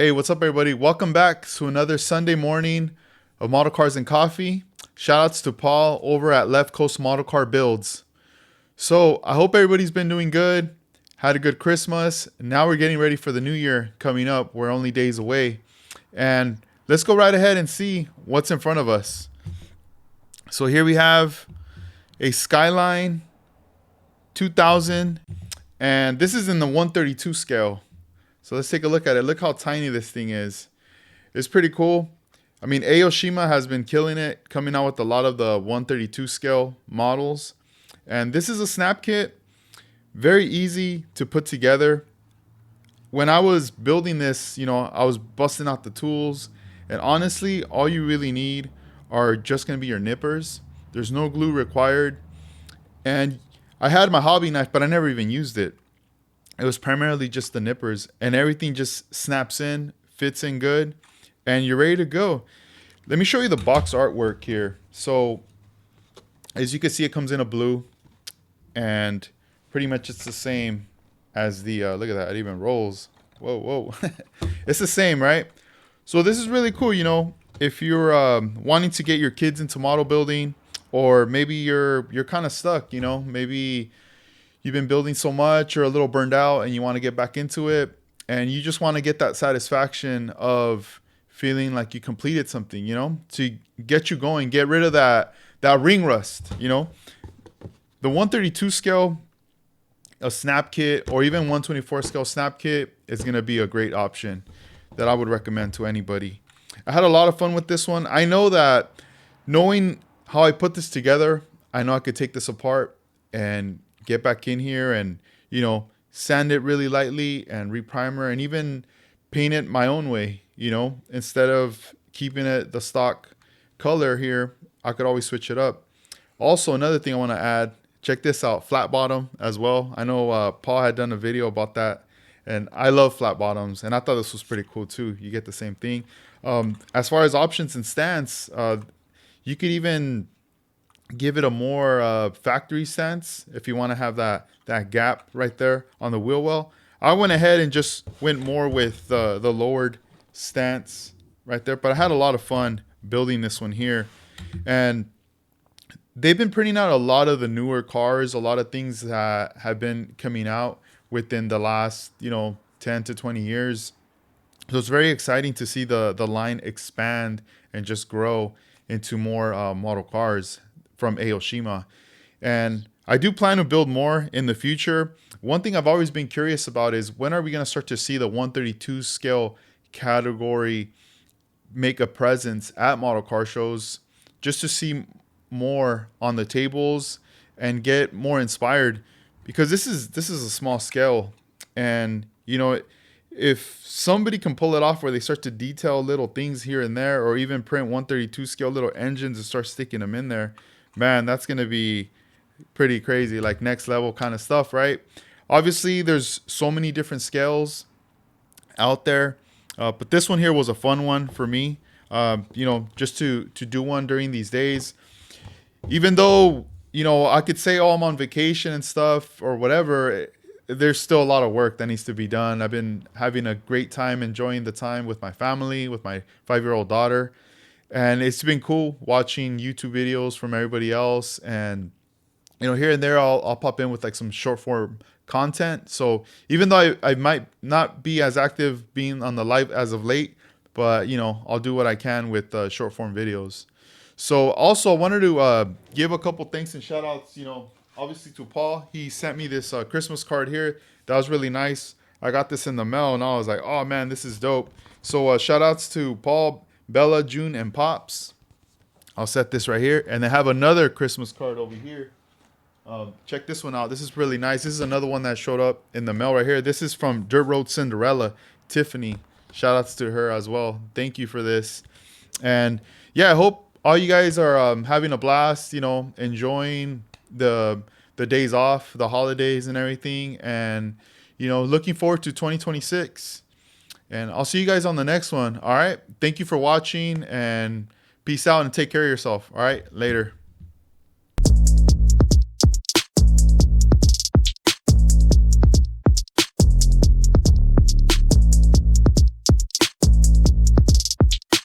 Hey, what's up, everybody? Welcome back to another Sunday morning of Model Cars and Coffee. Shoutouts to Paul over at Left Coast Model Car Builds. So, I hope everybody's been doing good, had a good Christmas. Now we're getting ready for the new year coming up. We're only days away. And let's go right ahead and see what's in front of us. So, here we have a Skyline 2000, and this is in the 132 scale. So let's take a look at it. Look how tiny this thing is. It's pretty cool. I mean, Aoshima has been killing it, coming out with a lot of the 132 scale models. And this is a snap kit, very easy to put together. When I was building this, I was busting out the tools. And honestly, all you really need are just going to be your nippers. There's no glue required. And I had my hobby knife, but I never even used it. It was primarily just the nippers, and everything just snaps in, fits in good, and you're ready to go. Let me show you the box artwork here. So as you can see, it comes in a blue, and pretty much it's the same as the, look at that, it even rolls. Whoa. It's the same, right? So this is really cool, if you're wanting to get your kids into model building, or maybe you're kind of stuck, maybe you've been building so much, you're a little burned out, and you want to get back into it, and you just want to get that satisfaction of feeling like you completed something, to get you going, get rid of that ring rust, The 132 scale, a snap kit, or even 124 scale snap kit is going to be a great option that I would recommend to anybody. I had a lot of fun with this one. I know that knowing how I put this together, I know I could take this apart and get back in here and, sand it really lightly and reprimer and even paint it my own way, instead of keeping it the stock color here, I could always switch it up. Also, another thing I want to add, check this out, flat bottom as well. I know Paul had done a video about that, and I love flat bottoms, and I thought this was pretty cool too. You get the same thing. As far as options and stance, you could even give it a more factory stance if you want to have that gap right there on the wheel well. I went ahead and just went more with the lowered stance right there, but I had a lot of fun building this one here. And they've been printing out a lot of the newer cars, a lot of things that have been coming out within the last 10 to 20 years. So it's very exciting to see the line expand and just grow into more model cars from Aoshima. And I do plan to build more in the future. One thing I've always been curious about is when are we going to start to see the 132 scale category make a presence at model car shows, just to see more on the tables and get more inspired, because this is a small scale. And if somebody can pull it off where they start to detail little things here and there, or even print 132 scale little engines and start sticking them in there, man, that's going to be pretty crazy, like next level kind of stuff, right? Obviously, there's so many different scales out there, but this one here was a fun one for me, just to do one during these days. Even though, I could say, oh, I'm on vacation and stuff or whatever, there's still a lot of work that needs to be done. I've been having a great time enjoying the time with my family, with my 5-year-old daughter. And it's been cool watching YouTube videos from everybody else. And, here and there, I'll pop in with like some short form content. So even though I might not be as active being on the live as of late, but, I'll do what I can with short form videos. So also I wanted to give a couple thanks and shout outs, obviously to Paul. He sent me this Christmas card here. That was really nice. I got this in the mail and I was like, oh man, this is dope. So shout outs to Paul, Bella, June, and Pops. I'll set this right here. And they have another Christmas card over here. Check this one out. This is really nice. This is another one that showed up in the mail right here. This is from Dirt Road Cinderella, Tiffany. Shout outs to her as well. Thank you for this. And yeah, I hope all you guys are having a blast, enjoying the days off, the holidays and everything. And, looking forward to 2026. And I'll see you guys on the next one. All right. Thank you for watching, and peace out and take care of yourself. All right. Later.